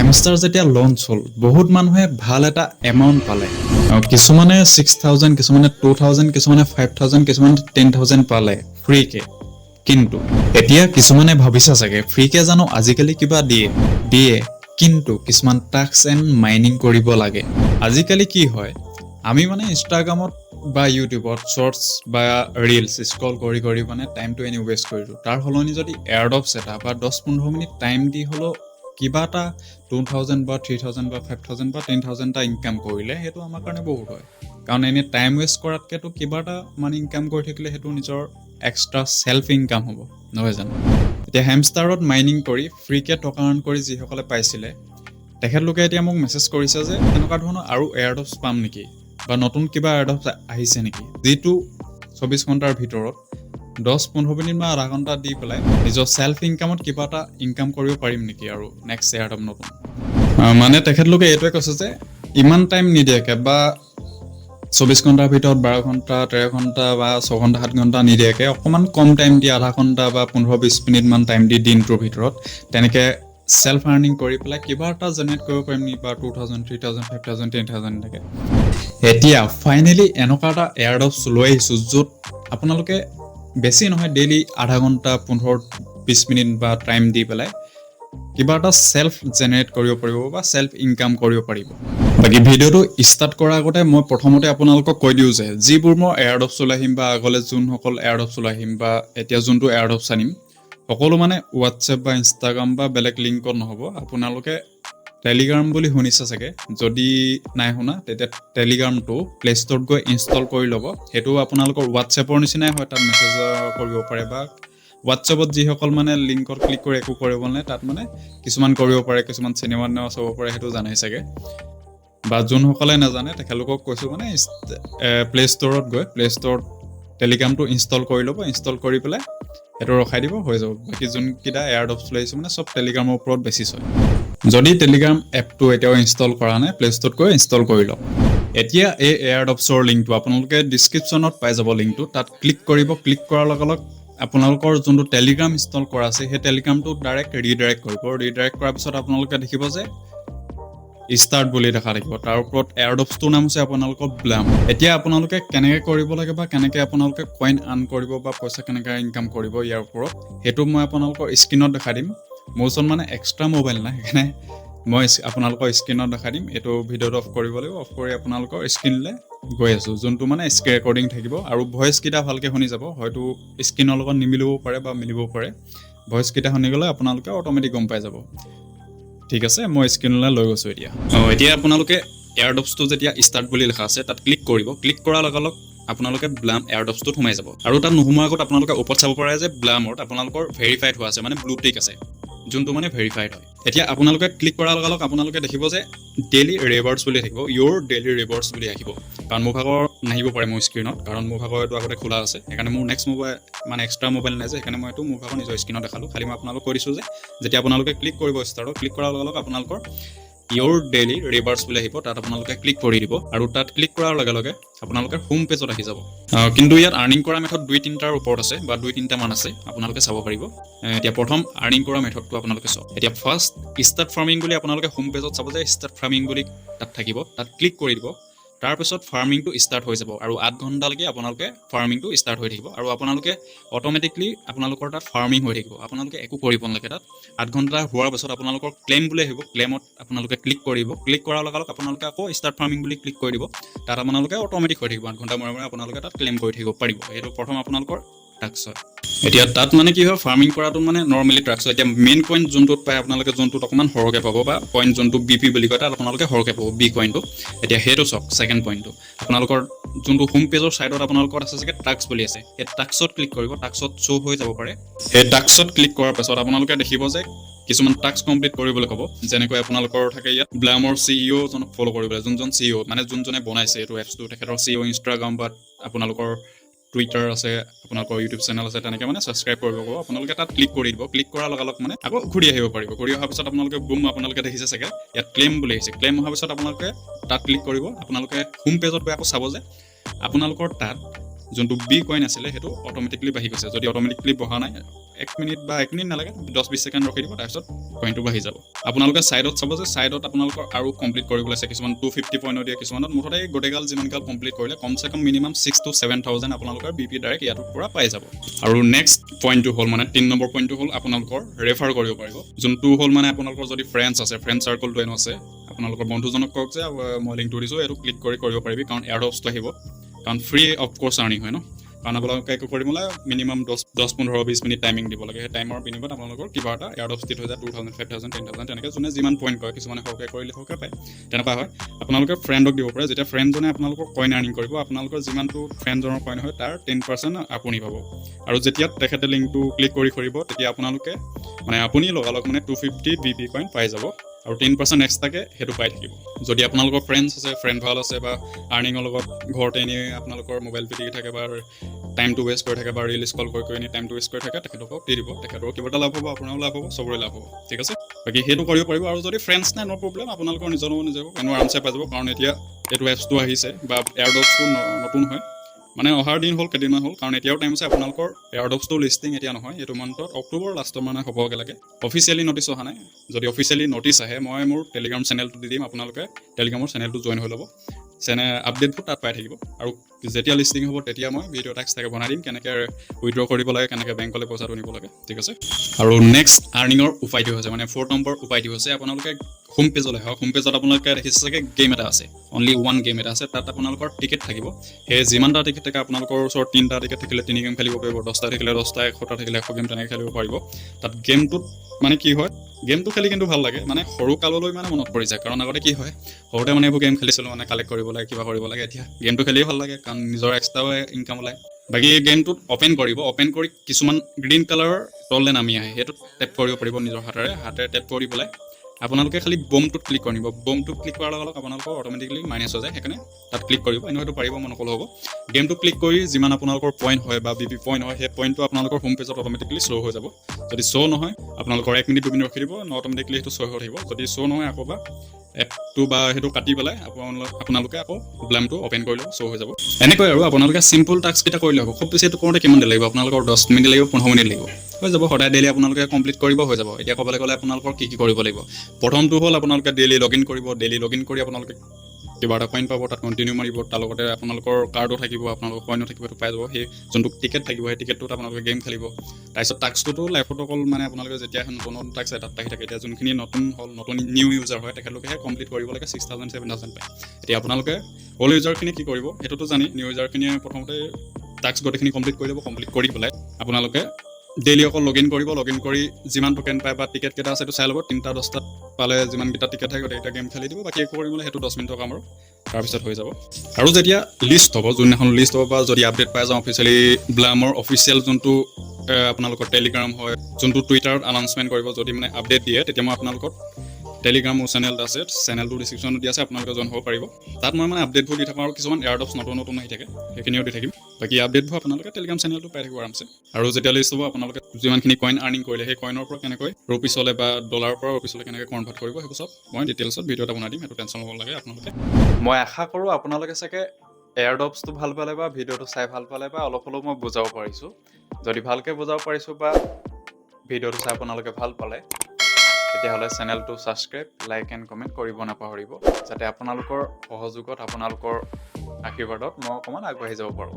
Hamster যেতিয়া launch হ'ল বহুত মানুহে ভাল এটা এমাউণ্ট পালে কিছুমানে 6000 কিছুমানে 2000 কিছুমানে 5000 কিছুমানে 10000 পালে ফ্ৰীকে কিন্তু এতিয়া কিছুমানে ভাবিছা চাগে ফ্ৰীকে জানো আজিকালি কিবা দিয়ে কিন্তু কিছুমান টাস্ক এণ্ড মাইনিং কৰিব লাগে আজিকালি কি হয় আমি মানে ইনষ্টাগ্ৰামত বা ইউটিউবত শৰ্টছ বা ৰিলছ স্ক্ৰল কৰি মানে টাইমটো এনে ৱেষ্ট কৰিলোঁ তাৰ সলনি যদি এয়াৰড্ৰপছ এটা বা 10-15 মিনিট টাইম দি হ'লেও কিবা এটা 2000 বা 3000 বা 5000 বা 10000 এটা ইনকাম কৰিলে সেইটো আমাৰ কাৰণে বহুত হয় কাৰণ এনে টাইম ৱেষ্ট কৰাতকেতো কিবা এটা মানে ইনকাম কৰি থাকিলে সেইটো নিজৰ এক্সট্ৰা সেলফ ইনকাম হ'ব নহয় জানো এতিয়া হেমষ্টাৰত মাইনিং কৰি ফ্ৰীকে টকা আৰ্ন কৰি যিসকলে পাইছিলে তেখেতলোকে এতিয়া মোক মেছেজ কৰিছে যে এনেকুৱা ধৰণৰ আৰু এয়াৰড্ৰপছ পাম নেকি বা নতুন কিবা এয়াৰড্ৰপছ আহিছে নেকি যিটো 24 ঘণ্টাৰ ভিতৰত 10-15 মিনিট বা আধা ঘণ্টা দি পেলাই নিজৰ সেলফ ইনকামত কিবা এটা ইনকাম কৰিব পাৰিম নেকি আৰু নেক্সট এয়াৰড্ৰপ নতুন মানে তেখেতলোকে এইটোৱে কৈছে যে ইমান টাইম নিদিয়াকে বা 24 ঘণ্টাৰ ভিতৰত 12 ঘণ্টা 13 ঘণ্টা বা 6 ঘণ্টা 7 ঘণ্টা নিদিয়াকে অকমান কম টাইম দি আধা ঘণ্টা বা 15-20 মিনিট মান টাইম দি দিনটোৰ ভিতৰত তেনেকে সেলফ আৰ্নিং কৰি পেলাই কিবা এটা জেনেৰেট কৰিব পাৰিম নি বা 2000 3000 5000 10000 থাকে এতিয়া ফাইনেলি এনেকুৱা এটা এয়াৰড্ৰপছ লৈ আহিছোঁ য'ত আপোনালোকে বেছি নহয় ডেইলি আধা ঘণ্টা 15-20 মিনিট বা টাইম দি পেলাই কিবা এটা সেলফ জেনেৰেট কৰিব পাৰিব বা সেলফ ইনকাম কৰিব পাৰিব বাকি ভিডিঅ'টো ষ্টাৰ্ট কৰাৰ আগতে মই প্ৰথমতে আপোনালোকক কৈ দিওঁ যে যিবোৰ মই এয়াৰড্ৰপছ লৈ আহিম বা আগলৈ যোনসকল এয়াৰড্ৰপছ লৈ আহিম বা এতিয়া যোনটো এয়াৰড্ৰপছ আনিম সকলো মানে হোৱাটছএপ বা ইনষ্টাগ্ৰাম বা বেলেগ লিংকত নহ'ব আপোনালোকে টেলিগ্ৰাম বুলি শুনিছে চাগে যদি নাই শুনা তেতিয়া টেলিগ্ৰামটো প্লে ষ্টৰত গৈ ইনষ্টল কৰি ল'ব সেইটো আপোনালোকৰ হোৱাটছএপৰ নিচিনাই হয় তাত মেছেজ কৰিব পাৰে বা হোৱাটছএপত যিসকল মানে লিংকত ক্লিক কৰি একো কৰিব নাই তাত মানে কিছুমান কৰিব পাৰে কিছুমান চিনেমা চাব পাৰে সেইটো জানাই চাগে বা যোনসকলে নাজানে তেখেতলোকক কৈছোঁ মানে প্লে ষ্টৰত গৈ প্লে ষ্টৰত টেলিগ্ৰামটো ইনষ্টল কৰি ল'ব ইনষ্টল কৰি পেলাই সেইটো ৰখাই দিব হৈ যাব বাকি যোনকেইটা এয়াৰড্ৰপছ লৈ আহিছোঁ মানে চব টেলিগ্ৰামৰ ওপৰত বেছিছ হয় যদি টেলিগ্ৰাম এপটো এতিয়াও ইনষ্টল কৰা নাই প্লে ষ্টৰত গৈ ইনষ্টল কৰি লওক এতিয়া এই এয়াৰড্ৰপছৰ লিংকটো আপোনালোকে ডিছক্ৰিপশ্যনত পাই যাব লিংকটো তাত ক্লিক কৰিব ক্লিক কৰাৰ লগে লগে আপোনালোকৰ যোনটো টেলিগ্ৰাম ইনষ্টল কৰা আছে সেই টেলিগ্ৰামটো ডাইৰেক্ট ৰিডাইৰেক্ট কৰিব ৰিডাইৰেক্ট কৰাৰ পিছত আপোনালোকে দেখিব যে ষ্টাৰ্ট বুলি দেখা থাকিব তাৰ ওপৰত এয়াৰড্ৰপছটোৰ নাম হৈছে আপোনালোকৰ ব্লাম এতিয়া আপোনালোকে কেনেকৈ কৰিব লাগে বা কেনেকৈ আপোনালোকে কইন আৰ্ন কৰিব বা পইচা কেনেকৈ ইনকাম কৰিব ইয়াৰ ওপৰত সেইটো মই আপোনালোকৰ স্ক্ৰীনত দেখাই দিম মোৰ ওচৰত মানে এক্সট্ৰা মোবাইল নাই সেইকাৰণে মই আপোনালোকৰ স্ক্ৰীনত দেখাই দিম এইটো ভিডিঅ'টো অফ কৰিব লাগিব অফ কৰি আপোনালোকৰ স্ক্ৰীনলৈ গৈ আছোঁ যোনটো মানে স্ক্ৰীন ৰেকৰ্ডিং থাকিব আৰু ভইচ কেইটা ভালকৈ শুনি যাব হয়তো স্ক্ৰীনৰ লগত নিমিলিবও পাৰে বা মিলিবও পাৰে ভইচ কেইটা শুনি গ'লে আপোনালোকে অট'মেটিক গম পাই যাব ঠিক আছে মই স্ক্ৰীনলৈ লৈ গৈছোঁ এতিয়া আপোনালোকে এয়াৰড্ৰপছটো যেতিয়া ষ্টাৰ্ট বুলি লিখা আছে তাত ক্লিক কৰিব ক্লিক কৰাৰ লগে লগে আপোনালোকে ব্লাম এয়াৰড্ৰপছটোত সোমাই যাব আৰু তাত নোসোমোৱাৰ আগত আপোনালোকে ওপৰত চাব পাৰে যে ব্লামত আপোনালোকৰ ভেৰিফাইড হোৱা আছে মানে ব্লু টিক আছে যোনটো মানে ভেৰিফাইড হয় এতিয়া আপোনালোকে ক্লিক কৰাৰ লগে লগে আপোনালোকে দেখিব যে ডেইলি ৰিৱাৰ্ডছ বুলি থাকিব ইয়'ৰ ডেইলি ৰিৱাৰ্ডছ বুলি আহিব কাৰণ মোৰ ভাগৰ নাহিব পাৰে মোৰ স্ক্ৰীনত কাৰণ মোৰ ভাগৰ এইটো আগতে খোলা আছে সেইকাৰণে মোৰ নেক্সট মোবাইল মানে এক্সট্ৰা মোবাইল নাই যে সেইকাৰণে মই এইটো মোৰ ভাগৰ নিজৰ স্ক্ৰীনত দেখালোঁ খালি মই আপোনালোকক কৈ দিছোঁ যে যেতিয়া আপোনালোকে ক্লিক কৰিব ষ্টাৰ্টত ক্লিক কৰাৰ লগে লগে আপোনালোকৰ ইয়'ৰ ডেইলি ৰিৱাৰ্ডছ বুলি আহিব তাত আপোনালোকে ক্লিক কৰি দিব আৰু তাত ক্লিক কৰাৰ লগে লগে আপোনালোকে হোম পেজত আহি যাব কিন্তু ইয়াত আৰ্নিং কৰা মেথড 2-3টাৰ ওপৰত আছে বা 2-3টা মান আছে আপোনালোকে চাব পাৰিব এতিয়া প্ৰথম আৰ্নিং কৰা মেথডটো আপোনালোকে চাওক এতিয়া ফাৰ্ষ্ট ষ্টাৰ্ট ফাৰ্মিং বুলি আপোনালোকে হোম পেজত চাব যে ষ্টাৰ্ট ফাৰ্মিং বুলি তাত থাকিব তাত ক্লিক কৰি দিব তাৰপিছত ফাৰ্মিংটো ষ্টাৰ্ট হৈ যাব আৰু 8 ঘণ্টালৈকে আপোনালোকে ফাৰ্মিংটো ষ্টাৰ্ট হৈ থাকিব আৰু আপোনালোকে অট'মেটিকলি আপোনালোকৰ তাত ফাৰ্মিং হৈ থাকিব আপোনালোকে একো কৰিব নালাগে তাত 8 ঘণ্টা হোৱাৰ পাছত আপোনালোকৰ ক্লেইম বুলি আহিব ক্লেইমত আপোনালোকে ক্লিক কৰিব ক্লিক কৰাৰ লগে লগে আপোনালোকে আকৌ ষ্টাৰ্ট ফাৰ্মিং বুলি ক্লিক কৰি দিব তাত আপোনালোকে অট'মেটিক হৈ থাকিব 8 ঘণ্টা মূৰে মূৰে আপোনালোকে তাত ক্লেইম কৰি থাকিব পাৰিব এইটো প্ৰথম আপোনালোকৰ টাস্ক হয় এতিয়া তাত মানে কি হয় ফাৰ্মিং কৰাটো মানে নৰ্মেলি টাস্ক হয় এতিয়া মেইন পইণ্ট যোনটোত পায় আপোনালোকে যোনটোত অকণমান সৰহকৈ পাব বা পইণ্ট যোনটো BP বুলি কয় তাত আপোনালোকে সৰহকৈ পাব বি কইনটো এতিয়া সেইটো চাওক ছেকেণ্ড পইণ্টটো আপোনালোকৰ যোনটো হোম পেজৰ ছাইডত আপোনালোকৰ আছে চাগে টাস্ক বুলি আছে সেই টাস্কত ক্লিক কৰিব টাস্কত শ্ব' হৈ যাব পাৰে সেই টাস্কত ক্লিক কৰাৰ পাছত আপোনালোকে দেখিব যে কিছুমান টাস্ক কমপ্লিট কৰিবলৈ ক'ব যেনেকৈ আপোনালোকৰ থাকে ইয়াত ব্লামৰ CEO জনক ফ'ল' কৰিবলৈ যোনজন CEO মানে যোনজনে বনাইছে এইটো এপছটো তেখেতৰ CEO ইনষ্টাগ্ৰাম বা আপোনালোকৰ টুইটাৰ আছে আপোনালোকৰ ইউটিউব চেনেল আছে তেনেকৈ মানে ছাবস্ক্ৰাইব কৰিব ক'ব আপোনালোকে তাত ক্লিক কৰি দিব ক্লিক কৰাৰ লগে লগে মানে আকৌ ঘূৰি আহিব পাৰিব ঘূৰি অহাৰ পিছত আপোনালোকে বুম আপোনালোকে দেখিছে চাগে ইয়াত ক্লেইম বুলি আহিছে ক্লেইম অহাৰ পিছত আপোনালোকে তাত ক্লিক কৰিব আপোনালোকে হোম পেজত গৈ আকৌ চাব যে আপোনালোকৰ তাত যোনটো বি কইন আছিলে সেইটো অট'মেটিকলি বাঢ়ি গৈছে। যদি অট'মেটিকলি বঢ়া নাই 1 মিনিট বা 1 মিনিট নালাগে 10-20 ছেকেণ্ড ৰখি দিব, তাৰপিছত কইনটো বাঢ়ি যাব। আপোনালোকে ছাইডত চাব যে ছাইডত আপোনালোকৰ আৰু কমপ্লিট কৰিবলৈ আছে, কিছুমান 250 পইণ্টৰ দিয়ে, কিছুমানত মুঠতে গোটেইগাল যিমানগাল কমপ্লিট কৰিলে কমচে কম মিনিমাম 6,000 to 7,000 আপোনালোকৰ BP ডাইৰেক্ট ইয়াৰ পৰা পাই যাব। আৰু নেক্সট পইণ্টটো হ'ল মানে 3 নম্বৰ পইণ্টটো হ'ল আপোনালোকৰ ৰেফাৰ কৰিব পাৰিব, যোনটো হ'ল মানে আপোনালোকৰ যদি ফ্ৰেণ্ডছ আছে, ফ্ৰেণ্ড চাৰ্কলটো এনো আছে, আপোনালোকৰ বন্ধুজনক কওক যে মই লিংকটো দিছোঁ, এইটো ক্লিক কৰি কৰিব পাৰিবি, কাৰণ এয়াৰড্ৰপছটো আহিব, কাৰণ ফ্ৰী অফ কোৰ্ছ আৰ্নিং হয় ন। কাৰণ আপোনালোকে একো কৰিবলৈ মিনিমাম 10-15-20 মিনিট টাইমিং দিব লাগে। সেই টাইমৰ বিনিময়ত আপোনালোকৰ কিবা এটা এয়াৰড্ৰপছ দি থৈ যায় 2,000, 5,000, 10,000 তেনেকৈ যোনে যিমান পইণ্ট কৰে, কিছুমানে সৰহকৈ কৰিলে সৰহকৈ পায়, তেনেকুৱা হয়। আপোনালোকে ফ্ৰেণ্ডক দিব পাৰে, যেতিয়া ফ্ৰেণ্ডজনে আপোনালোকৰ কইন আৰ্নিং কৰিব, আপোনালোকৰ যিমানটো ফ্ৰেণ্ডজনৰ কইন হয় তাৰ 10% আপুনি পাব। আৰু যেতিয়া তেখেতে লিংকটো ক্লিক কৰিব তেতিয়া আপোনালোকে মানে আপুনি লগালগ মানে 250 BP কইন পাই যাব, আৰু 10% এক্সট্ৰাকৈ সেইটো পাই থাকিব। যদি আপোনালোকৰ ফ্ৰেণ্ডছ আছে, ফ্ৰেণ্ড ভাল আছে, বা আৰ্নিঙৰ লগত ঘৰতে এনেই আপোনালোকৰ মোবাইল পিটিকি থাকে বা টাইমটো ৱেষ্ট কৰি থাকে বা ৰিল স্ক্ৰল কৰি এনেই টাইমটো ৱেষ্ট কৰি থাকে, তেখেতক দি দিব, তেখেতৰ কিবা এটা লাভ হ'ব, আপোনাৰো লাভ হ'ব, চবৰে লাভ হ'ব, ঠিক আছে। বাকী সেইটো কৰিব পাৰিব। আৰু যদি ফ্ৰেণ্ডছ নাই ন' প্ৰব্লেম, আপোনালোকৰ নিজৰো এনো আৰামছে পাই যাব, কাৰণ এতিয়া এইটো এপছটো আহিছে বা এয়াৰড্ৰপছটো নতুন হয়, মানে অহাৰ দিন হ'ল, কেইদিনমান হ'ল, কাৰণ এতিয়াও টাইম আছে। আপোনালোকৰ এয়াৰড্ৰপছটো লিষ্টিং এতিয়া নহয়, এইটো মান্থত অক্টোবৰ লাষ্টৰ মানে হ'বগে লাগে। অফিচিয়েলি নটিছ অহা নাই, যদি অফিচিয়েলি নটিছ আহে মই মোৰ টেলিগ্ৰাম চেনেলটো দি দিম, আপোনালোকে টেলিগ্ৰামৰ চেনেলটো জইন হৈ ল'ব, আপডেটবোৰ তাত পাই থাকিব। আৰু যেতিয়া লিষ্টিং হ'ব তেতিয়া মই ভিডিঅ' এটা এক্সট্ৰাকৈ বনাই দিম, কেনেকৈ উইথড্ৰ কৰিব লাগে, কেনেকৈ বেংকলৈ পইচাটো নিব লাগে, ঠিক আছে। আৰু নেক্সট আৰ্নিঙৰ উপায়টো হৈছে মানে 4 নম্বৰ উপায়টো হৈছে আপোনালোকে হোম পেজলৈ আহক। হোম পেজত আপোনালোকে দেখিছে চাগে গেম এটা আছে, অনলি 1 গেম এটা আছে, তাত আপোনালোকৰ টিকেট থাকিব। সেই যিমানটা টিকেট থাকে, আপোনালোকৰ ওচৰত 3টা টিকেট থাকিলে 3 গেম খেলিব পাৰিব, 10টা থাকিলে 10টা, 100টা থাকিলে 100 গেম তেনেকৈ খেলিব পাৰিব। তাত গেমটোত মানে কি হয়, গেমটো খেলি কিন্তু ভাল লাগে, মানে সৰু কাললৈ মানে মনত পৰি যায়, কাৰণ আগতে কি হয়, সৰুতে মানে এইবোৰ গেম খেলিছিলোঁ, মানে কালেক্ট কৰিব লাগে, কিবা কৰিব লাগে, এতিয়া গেমটো খেলিয়ে ভাল লাগে, কাৰণ নিজৰ এক্সট্ৰাও ইনকাম ওলায়। বাকী এই গেমটোত অ'পেন কৰিব, অ'পেন কৰি কিছুমান গ্ৰীণ কালাৰৰ তললৈ নামি আহে, সেইটোত টেপ কৰিব পাৰিব নিজৰ হাতেৰে টেপ কৰি পেলাই আপোনালোকে খালি বমটোত ক্লিক কৰি নিব। বমটোত ক্লিক কৰাৰ লগে লগে আপোনালোকৰ অট'মেটিকলি মাইনাছ হৈ যায়, সেইকাৰণে তাত ক্লিক কৰিব, এনেও সেইটো পাৰিব, মই নক'লেও হ'ব। গেমটো ক্লিক কৰি যিমান আপোনালোকৰ পইণ্ট হয় বা BP পইণ্ট হয়, সেই পইণ্টটো আপোনালোকৰ হোম পেজত অট'মেটিকলি শ্ব' হৈ যাব। যদি শ্ব' নহয়, আপোনালোকৰ 1 মিনিট 2 মিনিট ৰখি দিব, অট'মেটিকলি সেইটো শ্ব' হৈ থাকিব। যদি শ্ব' নহয়, আকৌ বা এপটো বা সেইটো কাটি পেলাই আপোনালোকে আকৌ ব্লেমটো অ'পেন কৰিলেও শ্ব' হৈ যাব। এনেকৈ আৰু আপোনালোকে চিম্পল টাস্ককেইটা কৰিলে হ'ব। খুব বেছি এইটো কৰোঁতে কিমান দেৰি লাগিব, আপোনালোকৰ 10 মিনিট লাগিব, 15 মিনিট লাগিব, হৈ যাব। সদায় ডেইলি আপোনালোকে কমপ্লিট কৰিব, হৈ যাব। এতিয়া ক'বলৈ গ'লে আপোনালোকৰ কি কৰিব লাগিব, প্ৰথমটো হ'ল আপোনালোকে ডেইলি লগ ইন কৰিব। ডেইলি লগ ইন কৰি আপোনালোকে কিবা এটা কইন পাব, তাত কণ্টিনিউ মাৰিব, তাৰ লগতে আপোনালোকৰ কাৰ্ডো থাকিব, আপোনালোকৰ কইনো থাকিব, সেইটো পাই যাব। সেই যোনটো টিকেট থাকিব, সেই টিকেটটোত আপোনালোকে গেম খেলিব। তাৰপিছত টাস্কটোতো লাইফত অকল মানে আপোনালোকে যেতিয়া নতুন টাস্ক এটাত আহি থাকে, এতিয়া যোনখিনি নতুন নিউ ইউজাৰ হয়, তেখেতলোকেহে কমপ্লিট কৰিব লাগে, 6,000 7,000 পায়। এতিয়া আপোনালোকে অল ইউজাৰখিনি কি কৰিব, সেইটোতো জানি, নিউ ইউজাৰখিনিয়ে প্ৰথমতে টাস্ক গোটেইখিনি কমপ্লিট কৰি ল'ব। কমপ্লিট কৰি পেলাই আপোনালোকে ডেইলি অকল লগ ইন কৰিব, লগ ইন কৰি যিমান টোকেন পায় বা টিকেট কেইটা আছে সেইটো চাই ল'ব। 3টা 10টাত পালে যিমানকেইটা টিকেট থাকে গোটেইকেইটা গেম খেলি দিব, বাকী একো কৰিবলৈ সেইটো 10 মিনিটৰ কাম আৰু তাৰপিছত হৈ যাব। আৰু যেতিয়া লিষ্ট হ'ব, যোনদিনাখন লিষ্ট হ'ব বা যদি আপডেট পাই যাওঁ অফিচিয়েলি, ব্লামৰ অফিচিয়েল যোনটো আপোনালোকৰ টেলিগ্ৰাম হয়, যোনটো টুইটাৰত আনাউন্সমেণ্ট কৰিব, যদি মানে আপডেট দিয়ে, তেতিয়া মই আপোনালোকক টেলিগ্ৰাম মোৰ চেনেল আছে, চেনেলটো ডিছক্ৰিপশ্যনত দি আছে, আপোনালোকে জইন হ'ব পাৰিব। তাত মই মানে আপডেটবোৰ দি থাকোঁ, আৰু কিছুমান এয়াৰড্ৰপছ নতুন আহি থাকে, সেইখিনিও দি থাকিম। বাকী আপডেটবোৰ আপোনালোকে টেলিগ্ৰাম চেনেলটো পাই থাকিব আৰামছে। আৰু যেতিয়া লিষ্ট হ'ব, আপোনালোকে যিমানখিনি কইন আৰ্নিং কৰিলে, সেই কইনৰ পৰা কেনেকৈ ৰুপিছলৈ বা ডলাৰৰ পৰা ৰুপিছলৈ কেনেকৈ কনভাৰ্ট কৰিব, সেইবোৰ চব মই ডিটেইলছত ভিডিঅ' এটা বনাই দিম, সেইটো টেনশ্যন ল'ব লাগে আপোনালোকে। মই আশা কৰোঁ আপোনালোকে চাগে এয়াৰড্ৰপছটো ভাল পালে বা ভিডিঅ'টো চাই ভাল পালে বা অলপ হ'লেও মই বুজাব পাৰিছোঁ। যদি ভালকৈ বুজাব পাৰিছোঁ বা ভিডিঅ'টো চাই আপোনালোকে ভাল পালে, তেতিয়াহ'লে চেনেলটো ছাবস্ক্ৰাইব, লাইক এণ্ড কমেণ্ট কৰিব নাপাহৰিব, যাতে আপোনালোকৰ সহযোগত, আপোনালোকৰ আশীৰ্বাদত মই অকণমান আগবাঢ়ি যাব পাৰোঁ।